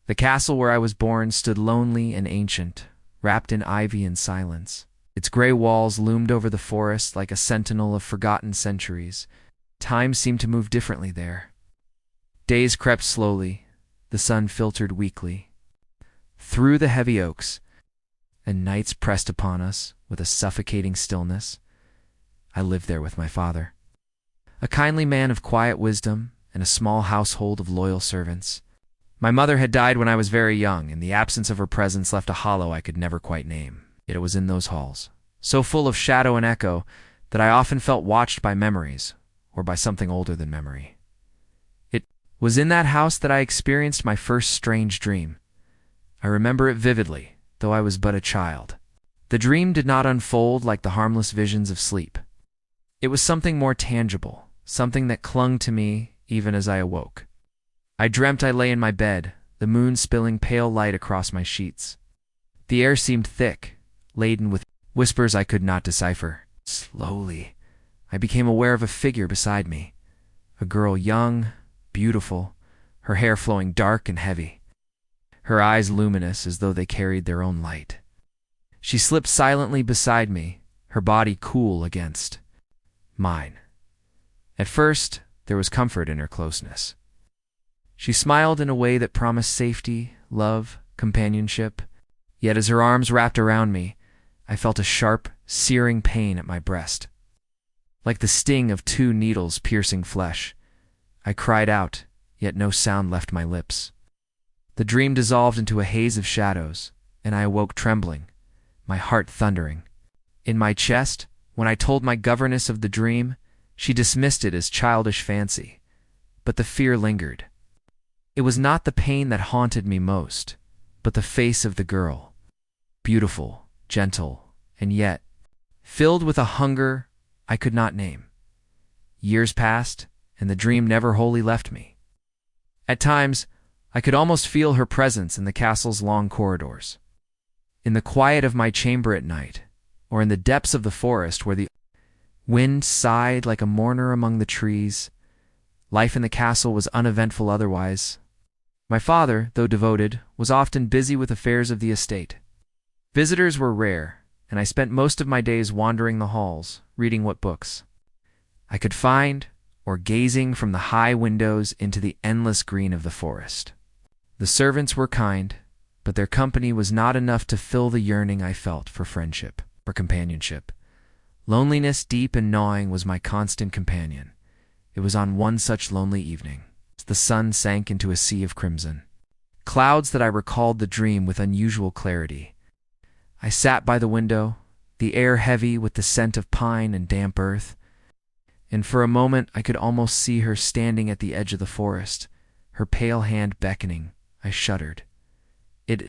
The castle where I was born stood lonely and ancient, wrapped in ivy and silence. Its gray walls loomed over the forest like a sentinel of forgotten centuries. Time seemed to move differently there. Days crept slowly, the sun filtered weakly through the heavy oaks, and nights pressed upon us with a suffocating stillness. I lived there with my father, a kindly man of quiet wisdom and a small household of loyal servants. My mother had died when I was very young, and the absence of her presence left a hollow I could never quite name. Yet it was in those halls, so full of shadow and echo, that I often felt watched by memories, or by something older than memory. It was in that house that I experienced my first strange dream. I remember it vividly, though I was but a child. The dream did not unfold like the harmless visions of sleep. It was something more tangible, something that clung to me even as I awoke. I dreamt I lay in my bed, the moon spilling pale light across my sheets. The air seemed thick, laden with whispers I could not decipher. Slowly, I became aware of a figure beside me, a girl young, beautiful, her hair flowing dark and heavy, her eyes luminous as though they carried their own light. She slipped silently beside me, her body cool against mine. At first, there was comfort in her closeness. She smiled in a way that promised safety, love, companionship. Yet as her arms wrapped around me, I felt a sharp, searing pain at my breast. Like the sting of two needles piercing flesh. I cried out, yet no sound left my lips. The dream dissolved into a haze of shadows, and I awoke trembling, my heart thundering. In my chest, when I told my governess of the dream, she dismissed it as childish fancy. But the fear lingered. It was not the pain that haunted me most, but the face of the girl, beautiful, gentle, and yet filled with a hunger I could not name. Years passed, and the dream never wholly left me. At times, I could almost feel her presence in the castle's long corridors. In the quiet of my chamber at night, or in the depths of the forest where the wind sighed like a mourner among the trees, life in the castle was uneventful otherwise. My father, though devoted, was often busy with affairs of the estate. Visitors were rare, and I spent most of my days wandering the halls, reading what books I could find, or gazing from the high windows into the endless green of the forest. The servants were kind, but their company was not enough to fill the yearning I felt for friendship, for companionship. Loneliness, deep and gnawing, was my constant companion. It was on one such lonely evening. The sun sank into a sea of crimson. Clouds that I recalled the dream with unusual clarity. I sat by the window, the air heavy with the scent of pine and damp earth, and for a moment I could almost see her standing at the edge of the forest, her pale hand beckoning. I shuddered. It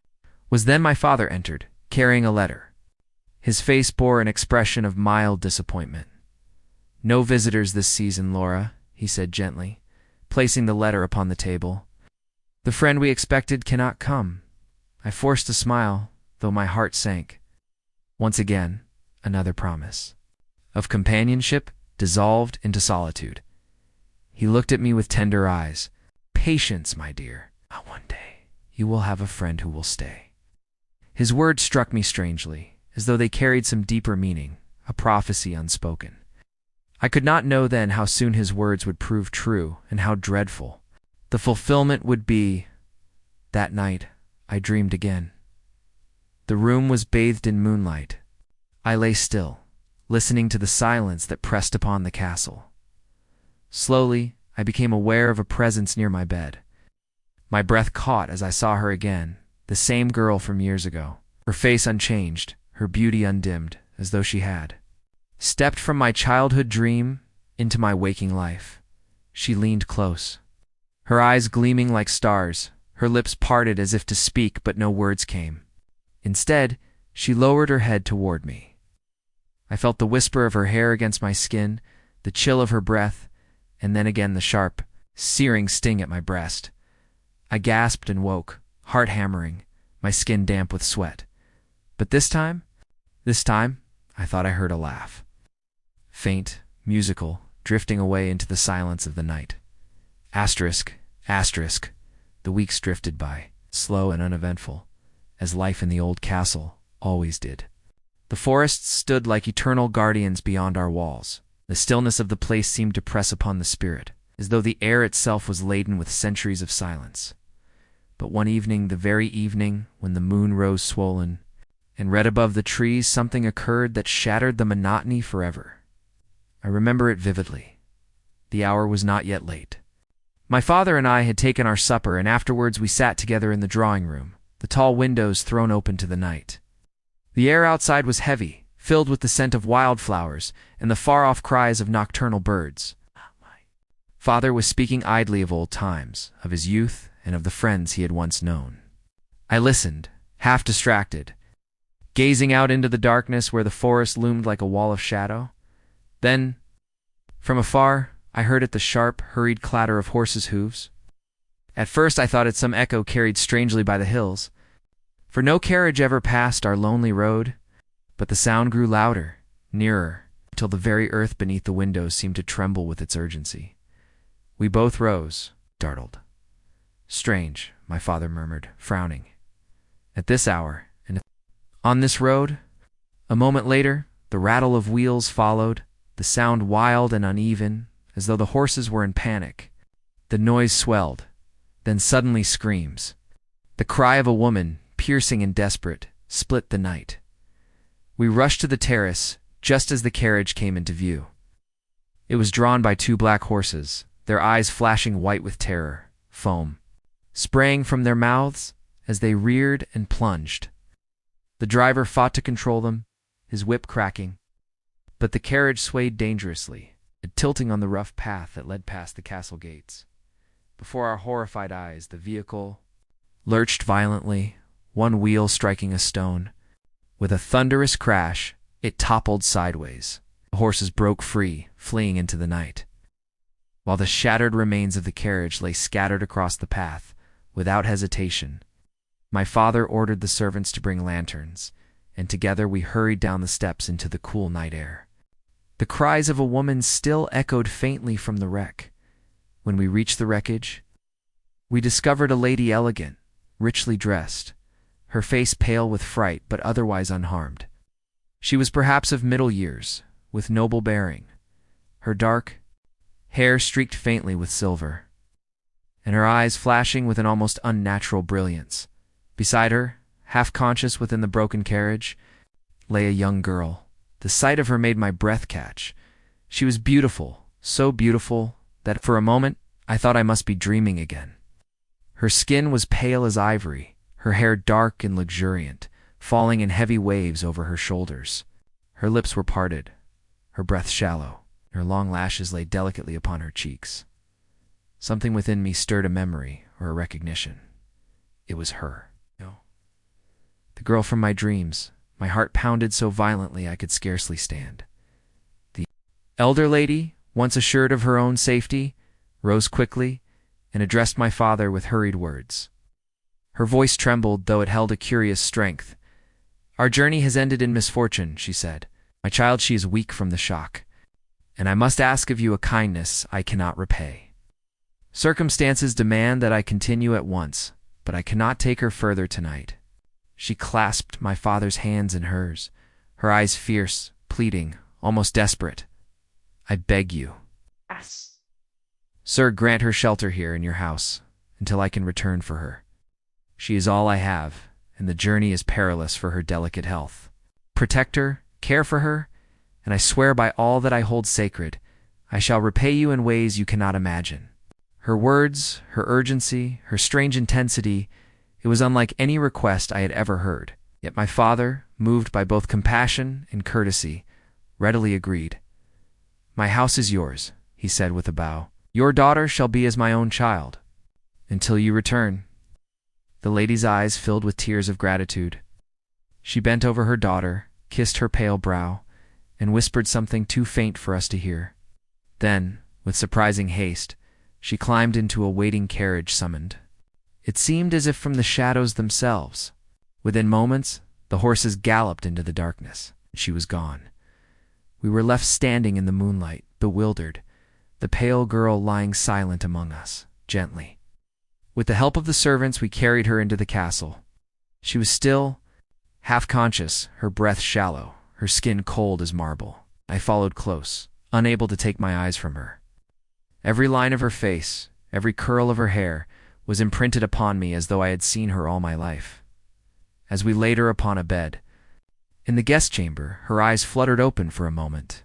was then my father entered, carrying a letter. His face bore an expression of mild disappointment. "No visitors this season, Laura," he said gently, placing the letter upon the table. "The friend we expected cannot come." I forced a smile, though my heart sank. Once again, another promise of companionship dissolved into solitude. He looked at me with tender eyes. "Patience, my dear. One day you will have a friend who will stay." His words struck me strangely, as though they carried some deeper meaning, a prophecy unspoken. I could not know then how soon his words would prove true and how dreadful the fulfillment would be. That night, I dreamed again. The room was bathed in moonlight. I lay still, listening to the silence that pressed upon the castle. Slowly, I became aware of a presence near my bed. My breath caught as I saw her again, the same girl from years ago, her face unchanged, her beauty undimmed, as though she had stepped from my childhood dream into my waking life. She leaned close, her eyes gleaming like stars, her lips parted as if to speak, but no words came. Instead, she lowered her head toward me. I felt the whisper of her hair against my skin, the chill of her breath, and then again the sharp, searing sting at my breast. I gasped and woke, heart hammering, my skin damp with sweat. But this time, I thought I heard a laugh. Faint, musical, drifting away into the silence of the night. Asterisk, asterisk, the weeks drifted by. slow and uneventful, as life in the old castle always did. The forests stood like eternal guardians beyond our walls. The stillness of the place seemed to press upon the spirit, as though the air itself was laden with centuries of silence. But one evening, the very evening when the moon rose swollen, and red above the trees, something occurred that shattered the monotony forever. I remember it vividly. The hour was not yet late. My father and I had taken our supper, and afterwards we sat together in the drawing room, the tall windows thrown open to the night. The air outside was heavy, filled with the scent of wildflowers and the far-off cries of nocturnal birds. Father was speaking idly of old times, of his youth, and of the friends he had once known. I listened, half distracted, gazing out into the darkness where the forest loomed like a wall of shadow. Then, from afar, I heard it the sharp, hurried clatter of horses' hooves. At first I thought it some echo carried strangely by the hills, for no carriage ever passed our lonely road, but the sound grew louder, nearer, till the very earth beneath the windows seemed to tremble with its urgency. We both rose, startled. "Strange," my father murmured, frowning. "At this hour, and on this road?" A moment later, the rattle of wheels followed, the sound wild and uneven, as though the horses were in panic. The noise swelled, then suddenly screams. The cry of a woman, piercing and desperate, split the night. We rushed to the terrace just as the carriage came into view. It was drawn by two black horses, their eyes flashing white with terror, foam spraying from their mouths as they reared and plunged. The driver fought to control them, his whip cracking, but the carriage swayed dangerously, tilting on the rough path that led past the castle gates. Before our horrified eyes, the vehicle lurched violently, one wheel striking a stone. With a thunderous crash, it toppled sideways. The horses broke free, fleeing into the night, while the shattered remains of the carriage lay scattered across the path. Without hesitation, my father ordered the servants to bring lanterns, and together we hurried down the steps into the cool night air. The cries of a woman still echoed faintly from the wreck. When we reached the wreckage, we discovered a lady elegant, richly dressed, her face pale with fright but otherwise unharmed. She was perhaps of middle years, with noble bearing, her dark hair streaked faintly with silver, and her eyes flashing with an almost unnatural brilliance. Beside her, half conscious within the broken carriage, lay a young girl. The sight of her made my breath catch. She was beautiful, so beautiful that for a moment I thought I must be dreaming again. Her skin was pale as ivory, her hair dark and luxuriant, falling in heavy waves over her shoulders. Her lips were parted, her breath shallow, her long lashes lay delicately upon her cheeks. Something within me stirred a memory or a recognition. It was her. No. The girl from my dreams. My heart pounded so violently I could scarcely stand. The elder lady, once assured of her own safety, rose quickly and addressed my father with hurried words. Her voice trembled, though it held a curious strength. "Our journey has ended in misfortune," she said. "My child, she is weak from the shock, and I must ask of you a kindness I cannot repay. Circumstances demand that I continue at once, but I cannot take her further tonight." She clasped my father's hands in hers, her eyes fierce, pleading, almost desperate. "I beg you, Yes. sir, grant her shelter here in your house until I can return for her. She is all I have, and the journey is perilous for her delicate health. Protect her, care for her, and I swear by all that I hold sacred, I shall repay you in ways you cannot imagine." Her words, her urgency, her strange intensity, it was unlike any request I had ever heard. Yet my father, moved by both compassion and courtesy, readily agreed. "My house is yours," he said with a bow. "Your daughter shall be as my own child, until you return." The lady's eyes filled with tears of gratitude. She bent over her daughter, kissed her pale brow, and whispered something too faint for us to hear. Then, with surprising haste, she climbed into a waiting carriage summoned. It seemed as if from the shadows themselves. Within moments, the horses galloped into the darkness. She was gone. We were left standing in the moonlight, bewildered, the pale girl lying silent among us, gently, With the help of the servants, we carried her into the castle. She was still, half-conscious, her breath shallow, her skin cold as marble. I followed close, unable to take my eyes from her. Every line of her face, every curl of her hair, was imprinted upon me as though I had seen her all my life. As we laid her upon a bed, in the guest chamber, her eyes fluttered open for a moment.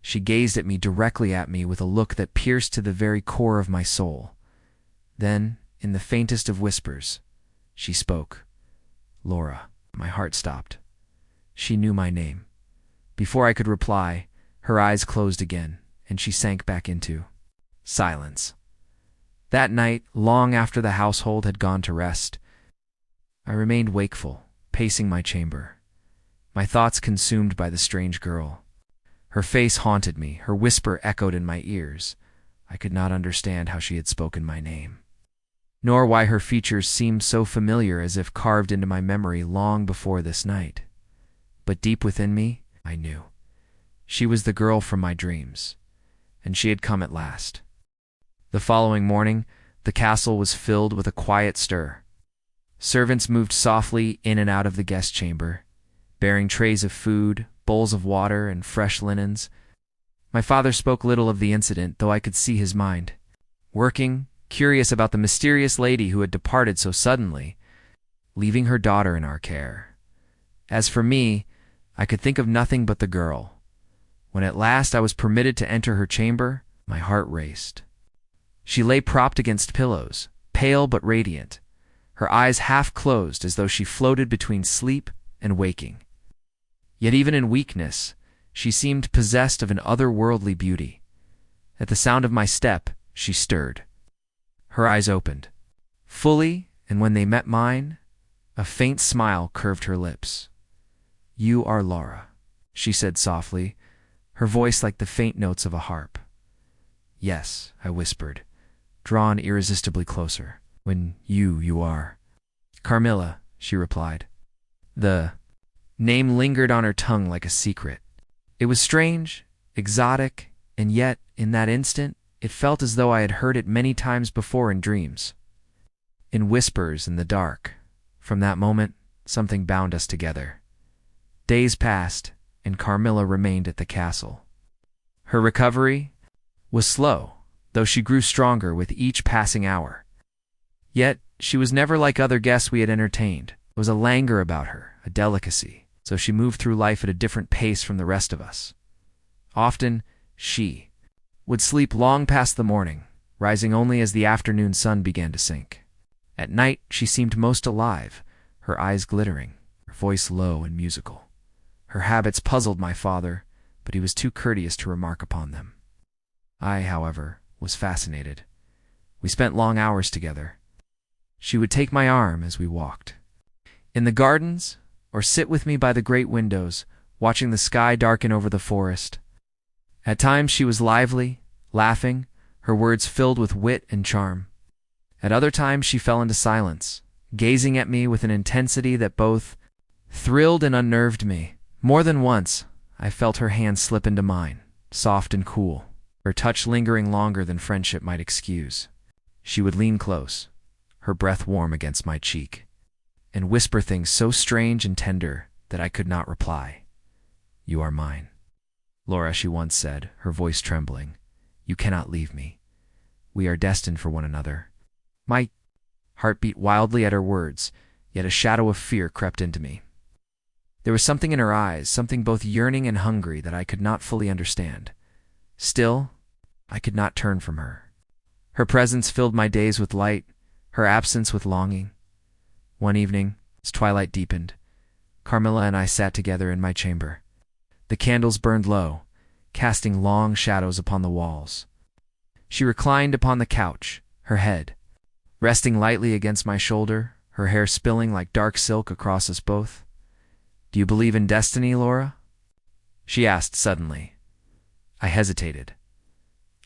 She gazed at me directly with a look that pierced to the very core of my soul. Then, in the faintest of whispers, she spoke. "Laura." My heart stopped. She knew my name. Before I could reply, her eyes closed again, and she sank back into silence. That night, long after the household had gone to rest, I remained wakeful, pacing my chamber, my thoughts consumed by the strange girl. Her face haunted me, her whisper echoed in my ears. I could not understand how she had spoken my name, nor why her features seemed so familiar, as if carved into my memory long before this night. But deep within me, I knew. She was the girl from my dreams, and she had come at last. The following morning, the castle was filled with a quiet stir. Servants moved softly in and out of the guest chamber, bearing trays of food, bowls of water, and fresh linens. My father spoke little of the incident, though I could see his mind working, curious about the mysterious lady who had departed so suddenly, leaving her daughter in our care. As for me, I could think of nothing but the girl. When at last I was permitted to enter her chamber, my heart raced. She lay propped against pillows, pale but radiant, her eyes half closed as though she floated between sleep and waking. Yet even in weakness, she seemed possessed of an otherworldly beauty. At the sound of my step, she stirred. Her eyes opened fully, and when they met mine, a faint smile curved her lips. "You are Laura," she said softly, her voice like the faint notes of a harp. "Yes," I whispered, drawn irresistibly closer. "When you are." "Carmilla," she replied. The name lingered on her tongue like a secret. It was strange, exotic, and yet, in that instant, it felt as though I had heard it many times before in dreams. In whispers in the dark. From that moment, something bound us together. Days passed, and Carmilla remained at the castle. Her recovery was slow, though she grew stronger with each passing hour. Yet, she was never like other guests we had entertained. There was a languor about her, a delicacy, so she moved through life at a different pace from the rest of us. Often, she would sleep long past the morning, rising only as the afternoon sun began to sink. At night, she seemed most alive, her eyes glittering, her voice low and musical. Her habits puzzled my father, but he was too courteous to remark upon them. I, however, was fascinated. We spent long hours together. She would take my arm as we walked in the gardens, or sit with me by the great windows, watching the sky darken over the forest. At times she was lively, laughing, her words filled with wit and charm. At other times she fell into silence, gazing at me with an intensity that both thrilled and unnerved me. More than once, I felt her hand slip into mine, soft and cool, her touch lingering longer than friendship might excuse. She would lean close, her breath warm against my cheek, and whisper things so strange and tender that I could not reply. "You are mine, Laura," she once said, her voice trembling. "You cannot leave me. We are destined for one another." My heart beat wildly at her words, yet a shadow of fear crept into me. There was something in her eyes, something both yearning and hungry, that I could not fully understand. Still, I could not turn from her. Her presence filled my days with light, her absence with longing. One evening, as twilight deepened, Carmilla and I sat together in my chamber. The candles burned low, casting long shadows upon the walls. She reclined upon the couch, her head resting lightly against my shoulder, her hair spilling like dark silk across us both. "Do you believe in destiny, Laura?" she asked suddenly. I hesitated.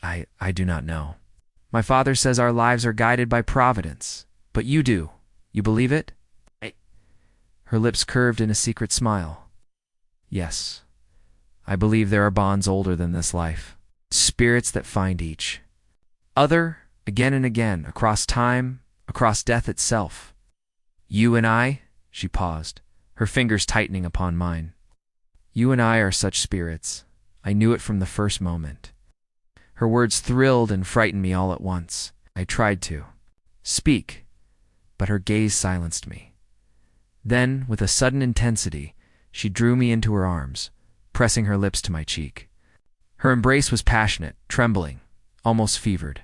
I do not know. My father says our lives are guided by providence, but you do. You believe it? Her lips curved in a secret smile. "Yes, I believe there are bonds older than this life, spirits that find each other again and again across time, across death itself. You and I, she paused, her fingers tightening upon mine. You and I are such spirits. I knew it from the first moment. Her words thrilled and frightened me all at once. I tried to speak, but her gaze silenced me. Then, with a sudden intensity, she drew me into her arms, pressing her lips to my cheek. Her embrace was passionate, trembling, almost fevered.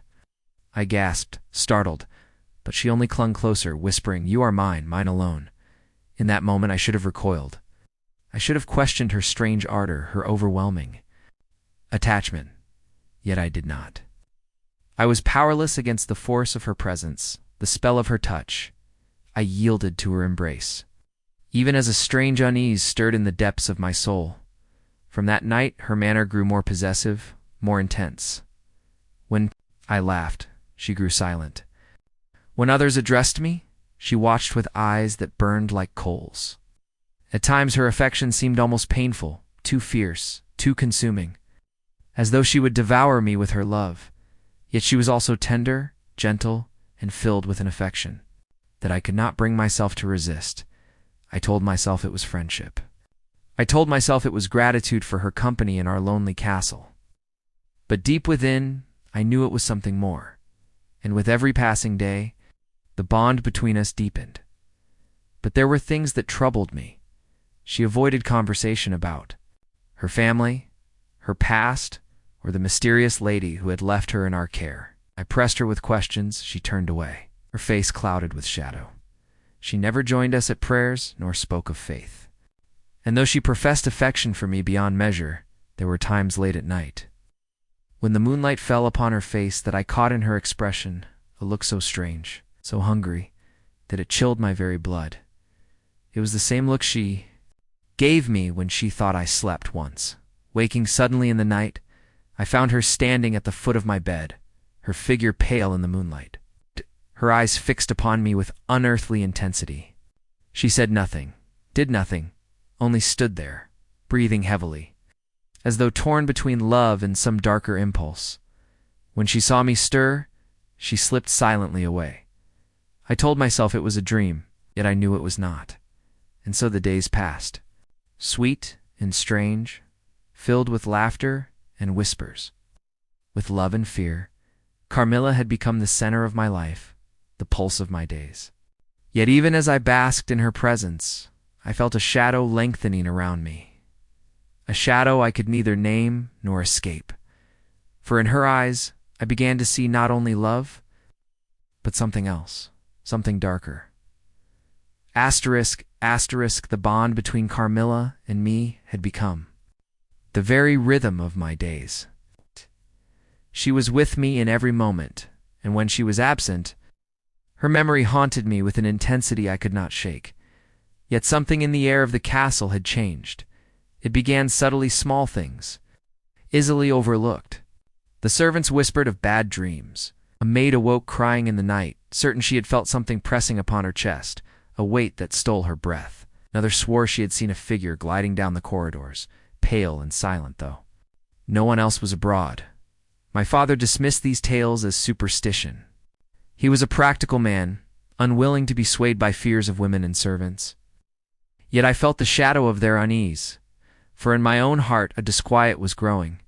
I gasped, startled, but she only clung closer, whispering, "You are mine, mine alone." In that moment I should have recoiled. I should have questioned her strange ardor, her overwhelming attachment, yet I did not. I was powerless against the force of her presence, the spell of her touch. I yielded to her embrace, even as a strange unease stirred in the depths of my soul. From that night, her manner grew more possessive, more intense. When I laughed, she grew silent. When others addressed me, she watched with eyes that burned like coals. At times her affection seemed almost painful, too fierce, too consuming, as though she would devour me with her love. Yet she was also tender, gentle, and filled with an affection that I could not bring myself to resist. I told myself it was friendship. I told myself it was gratitude for her company in our lonely castle. But deep within, I knew it was something more. And with every passing day, the bond between us deepened. But there were things that troubled me. She avoided conversation about her family, her past, or the mysterious lady who had left her in our care. I pressed her with questions. She turned away, her face clouded with shadow. She never joined us at prayers, nor spoke of faith. And though she professed affection for me beyond measure, there were times late at night, when the moonlight fell upon her face, that I caught in her expression a look so strange, so hungry, that it chilled my very blood. It was the same look she gave me when she thought I slept once. Waking suddenly in the night, I found her standing at the foot of my bed, her figure pale in the moonlight, her eyes fixed upon me with unearthly intensity. She said nothing, did nothing, only stood there, breathing heavily, as though torn between love and some darker impulse. When she saw me stir, she slipped silently away. I told myself it was a dream, yet I knew it was not. And so the days passed, sweet and strange, filled with laughter and whispers. With love and fear, Carmilla had become the center of my life, the pulse of my days. Yet even as I basked in her presence, I felt a shadow lengthening around me, a shadow I could neither name nor escape. For in her eyes, I began to see not only love, but something else, something darker. Asterisk, asterisk, the bond between Carmilla and me had become the very rhythm of my days. She was with me in every moment, and when she was absent, her memory haunted me with an intensity I could not shake. Yet something in the air of the castle had changed. It began subtly, small things, easily overlooked. The servants whispered of bad dreams. A maid awoke crying in the night, certain she had felt something pressing upon her chest, a weight that stole her breath. Another swore she had seen a figure gliding down the corridors, pale and silent though no one else was abroad. My father dismissed these tales as superstition. He was a practical man, unwilling to be swayed by fears of women and servants. Yet I felt the shadow of their unease, for in my own heart a disquiet was growing,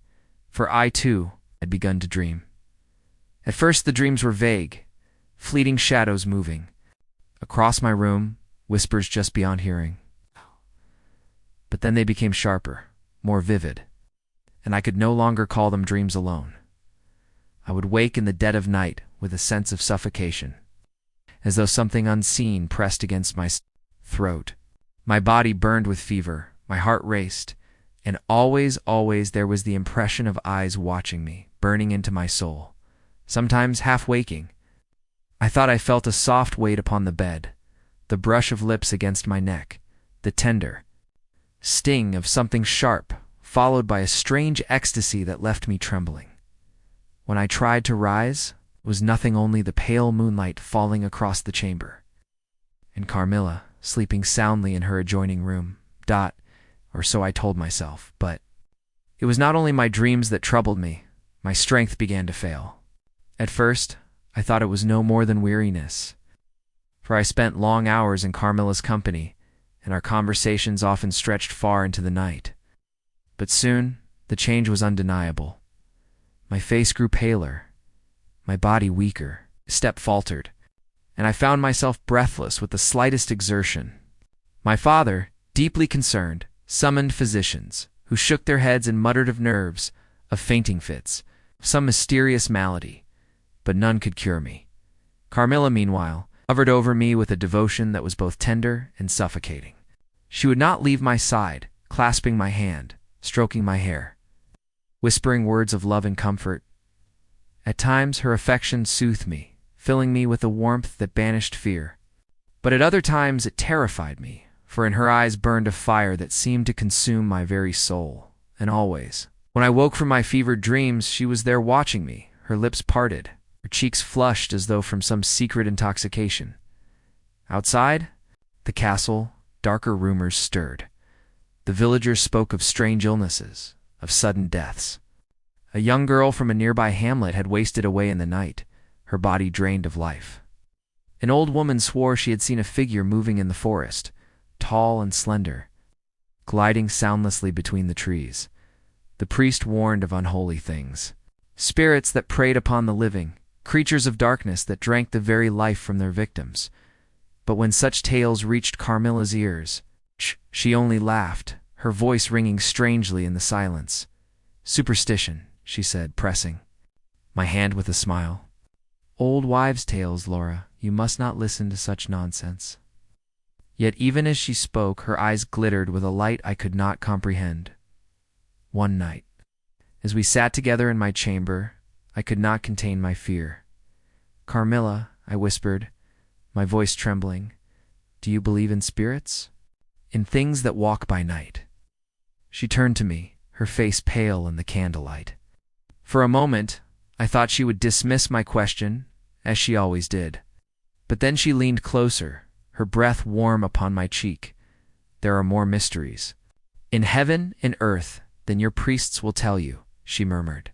for I too had begun to dream. At first the dreams were vague, fleeting shadows moving. Across my room, whispers just beyond hearing. But then they became sharper, more vivid, and I could no longer call them dreams alone. I would wake in the dead of night with a sense of suffocation, as though something unseen pressed against my throat. My body burned with fever, my heart raced, and always there was the impression of eyes watching me, burning into my soul. Sometimes, half waking, I thought I felt a soft weight upon the bed, the brush of lips against my neck, the tender sting of something sharp, followed by a strange ecstasy that left me trembling. When I tried to rise, it was nothing, only the pale moonlight falling across the chamber, and Carmilla sleeping soundly in her adjoining room. Or so I told myself, but it was not only my dreams that troubled me. My strength began to fail. At first, I thought it was no more than weariness, for I spent long hours in Carmilla's company, and our conversations often stretched far into the night. But soon, the change was undeniable. My face grew paler, my body weaker, step faltered, and I found myself breathless with the slightest exertion. My father, deeply concerned, summoned physicians, who shook their heads and muttered of nerves, of fainting fits, of some mysterious malady, but none could cure me. Carmilla, meanwhile, hovered over me with a devotion that was both tender and suffocating. She would not leave my side, clasping my hand, stroking my hair, whispering words of love and comfort. At times her affection soothed me, filling me with a warmth that banished fear. But at other times it terrified me, for in her eyes burned a fire that seemed to consume my very soul. And always, when I woke from my fevered dreams, she was there watching me, her lips parted, her cheeks flushed as though from some secret intoxication. Outside the castle, darker rumors stirred. The villagers spoke of strange illnesses, of sudden deaths. A young girl from a nearby hamlet had wasted away in the night, her body drained of life. An old woman swore she had seen a figure moving in the forest, tall and slender, gliding soundlessly between the trees. The priest warned of unholy things, spirits that preyed upon the living, creatures of darkness that drank the very life from their victims. But when such tales reached Carmilla's ears, she only laughed, her voice ringing strangely in the silence. "Superstition," she said, pressing my hand with a smile. "Old wives' tales, Laura. You must not listen to such nonsense." Yet even as she spoke, her eyes glittered with a light I could not comprehend. One night, as we sat together in my chamber, I could not contain my fear. "Carmilla," I whispered, my voice trembling, "do you believe in spirits? In things that walk by night?" She turned to me, her face pale in the candlelight. For a moment, I thought she would dismiss my question, as she always did. But then she leaned closer, her breath warm upon my cheek. "There are more mysteries in heaven and earth than your priests will tell you," she murmured.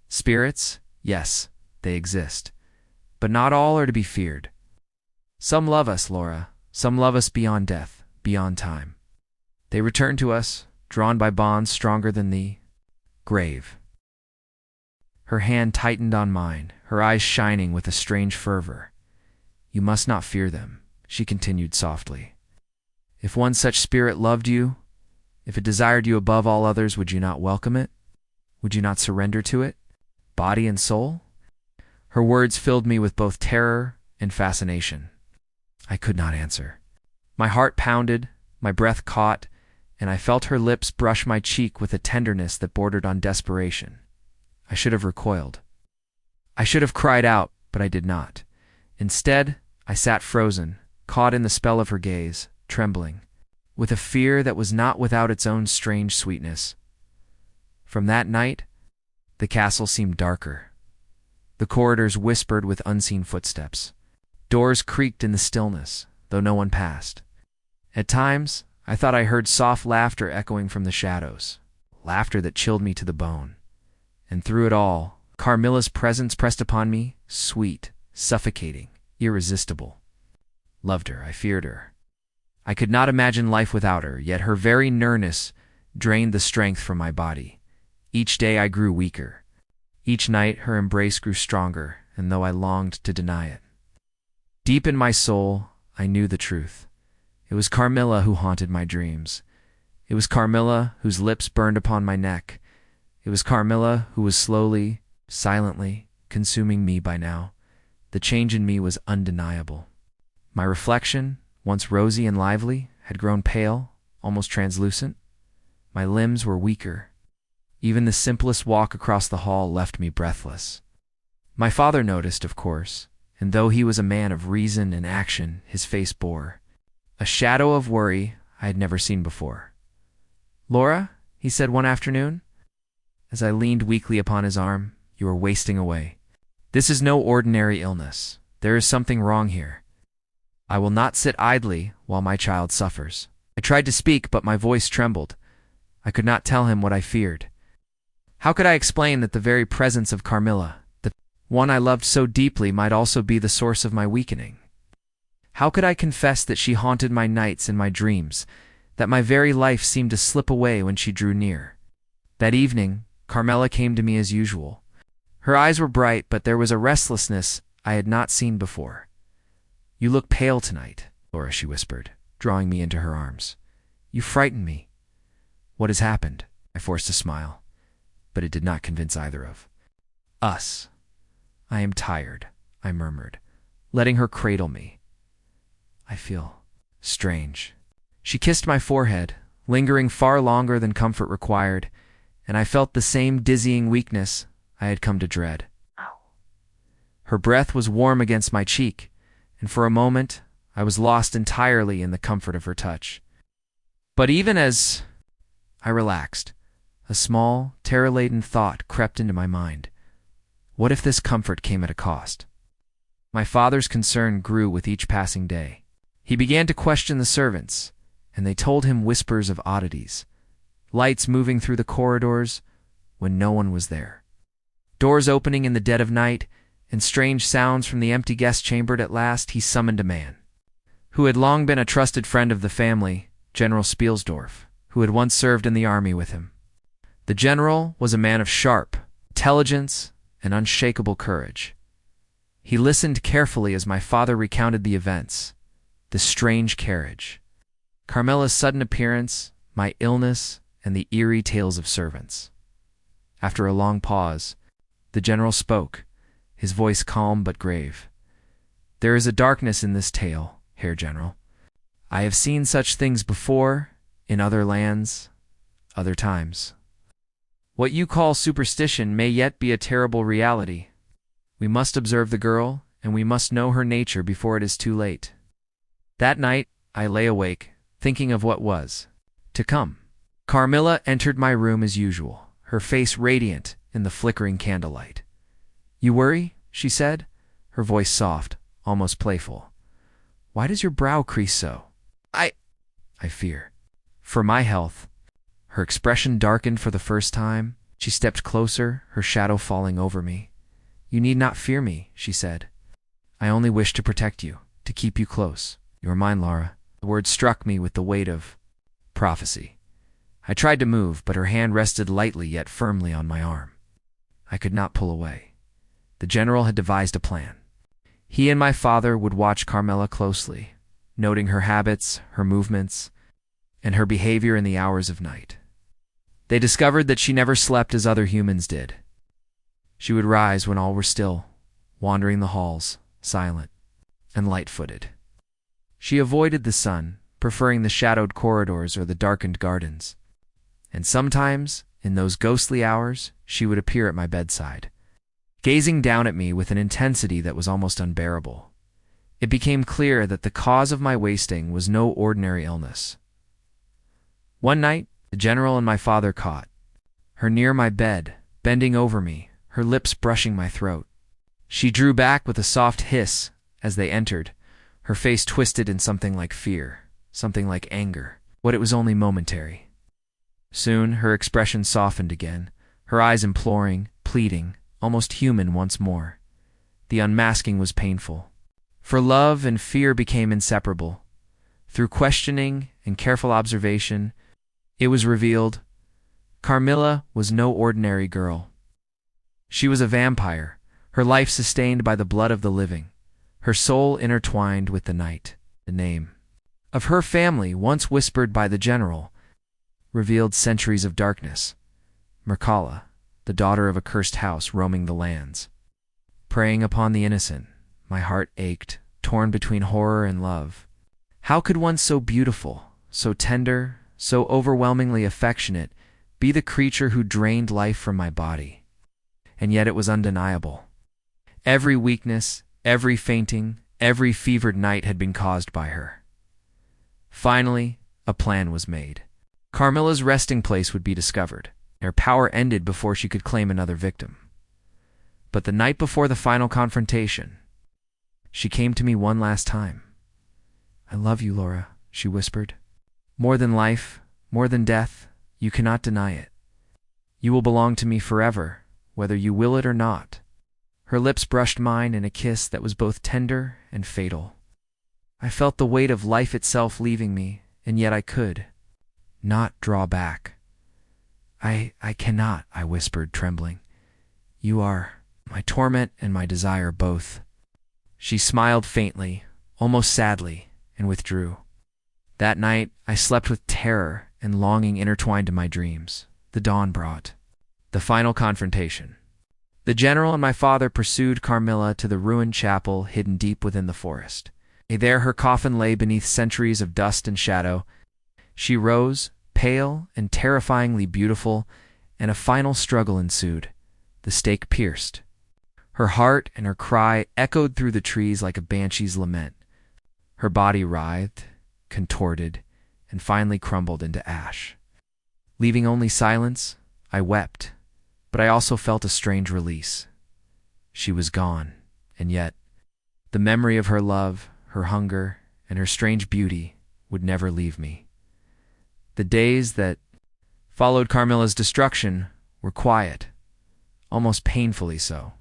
"Spirits, yes, they exist, but not all are to be feared. Some love us, Laura, some love us beyond death, beyond time. They return to us, drawn by bonds stronger than the grave." Her hand tightened on mine, her eyes shining with a strange fervor. "You must not fear them," she continued softly. "If one such spirit loved you, if it desired you above all others, would you not welcome it? Would you not surrender to it, body and soul?" Her words filled me with both terror and fascination. I could not answer. My heart pounded, my breath caught, and I felt her lips brush my cheek with a tenderness that bordered on desperation. I should have recoiled. I should have cried out, but I did not. Instead, I sat frozen, caught in the spell of her gaze, trembling, with a fear that was not without its own strange sweetness. From that night, the castle seemed darker. The corridors whispered with unseen footsteps. Doors creaked in the stillness, though no one passed. At times, I thought I heard soft laughter echoing from the shadows, laughter that chilled me to the bone. And through it all, Carmilla's presence pressed upon me, sweet, suffocating, irresistible. Loved her, I feared her. I could not imagine life without her, yet her very nearness drained the strength from my body. Each day I grew weaker. Each night her embrace grew stronger, and though I longed to deny it, deep in my soul, I knew the truth. It was Carmilla who haunted my dreams. It was Carmilla whose lips burned upon my neck. It was Carmilla who was slowly, silently, consuming me by now. The change in me was undeniable. My reflection, once rosy and lively, had grown pale, almost translucent. My limbs were weaker. Even the simplest walk across the hall left me breathless. My father noticed, of course, and though he was a man of reason and action, his face bore a shadow of worry I had never seen before. "Laura," he said one afternoon, as I leaned weakly upon his arm, "you are wasting away. This is no ordinary illness. There is something wrong here. I will not sit idly while my child suffers." I tried to speak, but my voice trembled. I could not tell him what I feared. How could I explain that the very presence of Carmilla, the one I loved so deeply, might also be the source of my weakening? How could I confess that she haunted my nights and my dreams, that my very life seemed to slip away when she drew near? That evening, Carmilla came to me as usual. Her eyes were bright, but there was a restlessness I had not seen before. "You look pale tonight, Laura," she whispered, drawing me into her arms. "You frighten me." "What has happened?" I forced a smile, but it did not convince either of us. "I am tired," I murmured, letting her cradle me. "I feel strange." She kissed my forehead, lingering far longer than comfort required, and I felt the same dizzying weakness I had come to dread. Her breath was warm against my cheek, and for a moment I was lost entirely in the comfort of her touch. But even as I relaxed, a small, terror-laden thought crept into my mind. What if this comfort came at a cost? My father's concern grew with each passing day. He began to question the servants, and they told him whispers of oddities, lights moving through the corridors when no one was there, doors opening in the dead of night, and strange sounds from the empty guest chamber. At last he summoned a man who had long been a trusted friend of the family, General Spielsdorf, who had once served in the army with him. The general was a man of sharp intelligence and unshakable courage. He listened carefully as my father recounted the events, the strange carriage, Carmilla's sudden appearance, my illness, and the eerie tales of servants. After a long pause, the general spoke, his voice calm but grave. "There is a darkness in this tale, Herr General. I have seen such things before, in other lands, other times. What you call superstition may yet be a terrible reality. We must observe the girl, and we must know her nature before it is too late." That night, I lay awake, thinking of what was to come. Carmilla entered my room as usual, her face radiant in the flickering candlelight. "You worry?" she said, her voice soft, almost playful. "Why does your brow crease so?" I fear. For my health." Her expression darkened for the first time. She stepped closer, her shadow falling over me. "You need not fear me," she said. "I only wish to protect you, to keep you close. You are mine, Laura." The word struck me with the weight of prophecy. I tried to move, but her hand rested lightly yet firmly on my arm. I could not pull away. The general had devised a plan. He and my father would watch Carmilla closely, noting her habits, her movements, and her behavior in the hours of night. They discovered that she never slept as other humans did. She would rise when all were still, wandering the halls, silent and light-footed. She avoided the sun, preferring the shadowed corridors or the darkened gardens. And sometimes, in those ghostly hours, she would appear at my bedside, gazing down at me with an intensity that was almost unbearable. It became clear that the cause of my wasting was no ordinary illness. One night, the general and my father caught her near my bed, bending over me, her lips brushing my throat. She drew back with a soft hiss as they entered, her face twisted in something like fear, something like anger, but it was only momentary. Soon her expression softened again, her eyes imploring, pleading, almost human once more. The unmasking was painful, for love and fear became inseparable. Through questioning and careful observation, it was revealed Carmilla was no ordinary girl. She was a vampire, her life sustained by the blood of the living, her soul intertwined with the night. The name of her family, once whispered by the general, revealed centuries of darkness. Mircalla, the daughter of a cursed house roaming the lands. Preying upon the innocent, my heart ached, torn between horror and love. How could one so beautiful, so tender, so overwhelmingly affectionate, be the creature who drained life from my body? And yet it was undeniable. Every weakness, every fainting, every fevered night had been caused by her. Finally, a plan was made. Carmilla's resting place would be discovered. Her power ended before she could claim another victim. But the night before the final confrontation, she came to me one last time. "I love you, Laura," she whispered. "More than life, more than death, you cannot deny it. You will belong to me forever, whether you will it or not." Her lips brushed mine in a kiss that was both tender and fatal. I felt the weight of life itself leaving me, and yet I could not draw back. I cannot, I whispered, trembling. You are my torment and my desire both. She smiled faintly, almost sadly, and withdrew. That night, I slept with terror and longing intertwined in my dreams. The dawn brought the final confrontation. The general and my father pursued Carmilla to the ruined chapel hidden deep within the forest. There her coffin lay beneath centuries of dust and shadow. She rose, pale and terrifyingly beautiful, and a final struggle ensued. The stake pierced. Her heart and her cry echoed through the trees like a banshee's lament. Her body writhed, contorted, and finally crumbled into ash. Leaving only silence, I wept, but I also felt a strange release. She was gone, and yet the memory of her love, her hunger, and her strange beauty would never leave me. The days that followed Carmilla's destruction were quiet, almost painfully so.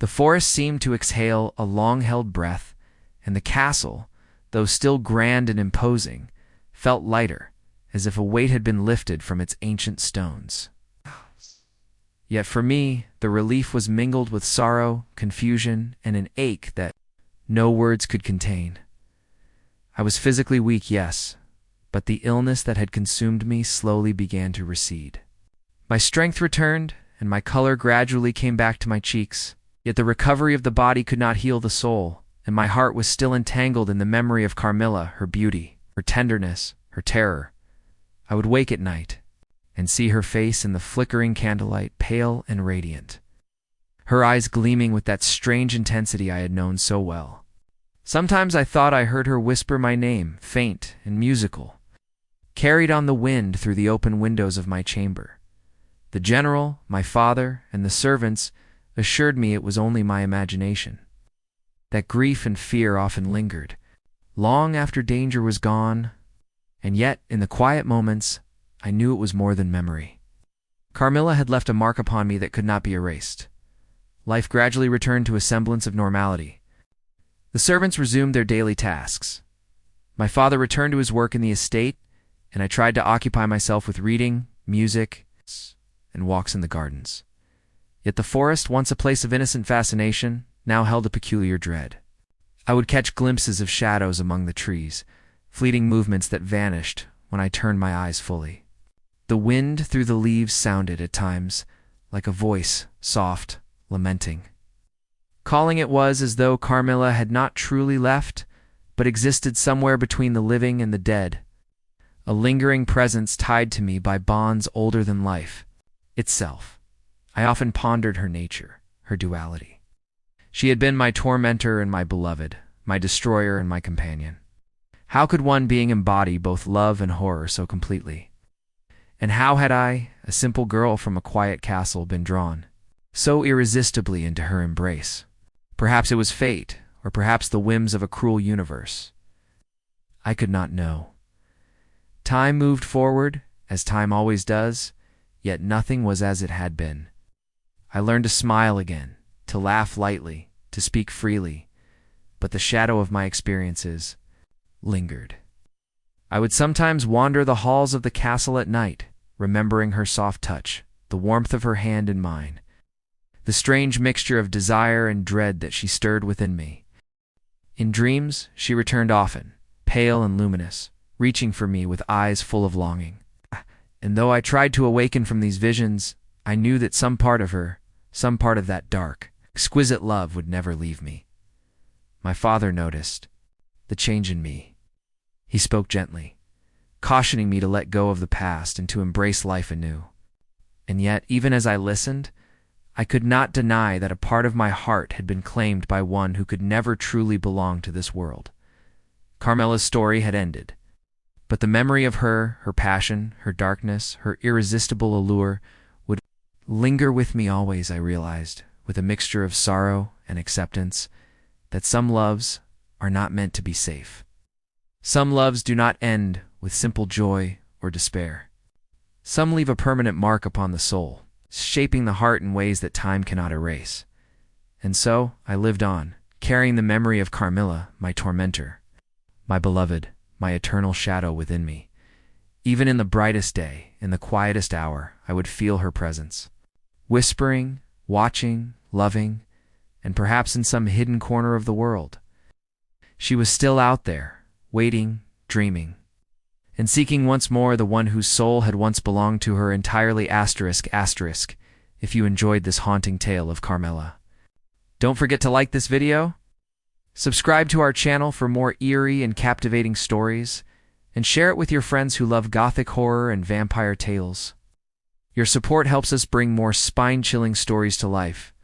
The forest seemed to exhale a long-held breath, and the castle, though still grand and imposing, felt lighter, as if a weight had been lifted from its ancient stones. Yet for me, the relief was mingled with sorrow, confusion, and an ache that no words could contain. I was physically weak, yes, but the illness that had consumed me slowly began to recede. My strength returned, and my color gradually came back to my cheeks, yet the recovery of the body could not heal the soul, and my heart was still entangled in the memory of Carmilla, her beauty, her tenderness, her terror. I would wake at night and see her face in the flickering candlelight, pale and radiant, her eyes gleaming with that strange intensity I had known so well. Sometimes I thought I heard her whisper my name, faint and musical, carried on the wind through the open windows of my chamber. The general, my father, and the servants assured me it was only my imagination. That grief and fear often lingered, long after danger was gone, and yet, in the quiet moments, I knew it was more than memory. Carmilla had left a mark upon me that could not be erased. Life gradually returned to a semblance of normality. The servants resumed their daily tasks. My father returned to his work in the estate, and I tried to occupy myself with reading, music, and walks in the gardens. Yet the forest, once a place of innocent fascination, now held a peculiar dread. I would catch glimpses of shadows among the trees, fleeting movements that vanished when I turned my eyes fully. The wind through the leaves sounded, at times, like a voice, soft, lamenting. Calling it was as though Carmilla had not truly left, but existed somewhere between the living and the dead, a lingering presence tied to me by bonds older than life itself. I often pondered her nature, her duality. She had been my tormentor and my beloved, my destroyer and my companion. How could one being embody both love and horror so completely? And how had I, a simple girl from a quiet castle, been drawn so irresistibly into her embrace? Perhaps it was fate, or perhaps the whims of a cruel universe. I could not know. Time moved forward, as time always does, yet nothing was as it had been. I learned to smile again, to laugh lightly, to speak freely, but the shadow of my experiences lingered. I would sometimes wander the halls of the castle at night, remembering her soft touch, the warmth of her hand in mine, the strange mixture of desire and dread that she stirred within me. In dreams, she returned often, pale and luminous, reaching for me with eyes full of longing. And though I tried to awaken from these visions, I knew that some part of her, some part of that dark, exquisite love would never leave me. My father noticed the change in me. He spoke gently, cautioning me to let go of the past and to embrace life anew. And yet, even as I listened, I could not deny that a part of my heart had been claimed by one who could never truly belong to this world. Carmilla's story had ended, but the memory of her, her passion, her darkness, her irresistible allure would linger with me always, I realized, with a mixture of sorrow and acceptance, that some loves are not meant to be safe. Some loves do not end with simple joy or despair. Some leave a permanent mark upon the soul, shaping the heart in ways that time cannot erase. And so I lived on, carrying the memory of Carmilla, my tormentor, my beloved, my eternal shadow within me. Even in the brightest day, in the quietest hour, I would feel her presence. Whispering, watching, loving, and perhaps in some hidden corner of the world. She was still out there, waiting, dreaming, and seeking once more the one whose soul had once belonged to her entirely. If you enjoyed this haunting tale of Carmilla. Don't forget to like this video, subscribe to our channel for more eerie and captivating stories, and share it with your friends who love Gothic horror and vampire tales. Your support helps us bring more spine-chilling stories to life.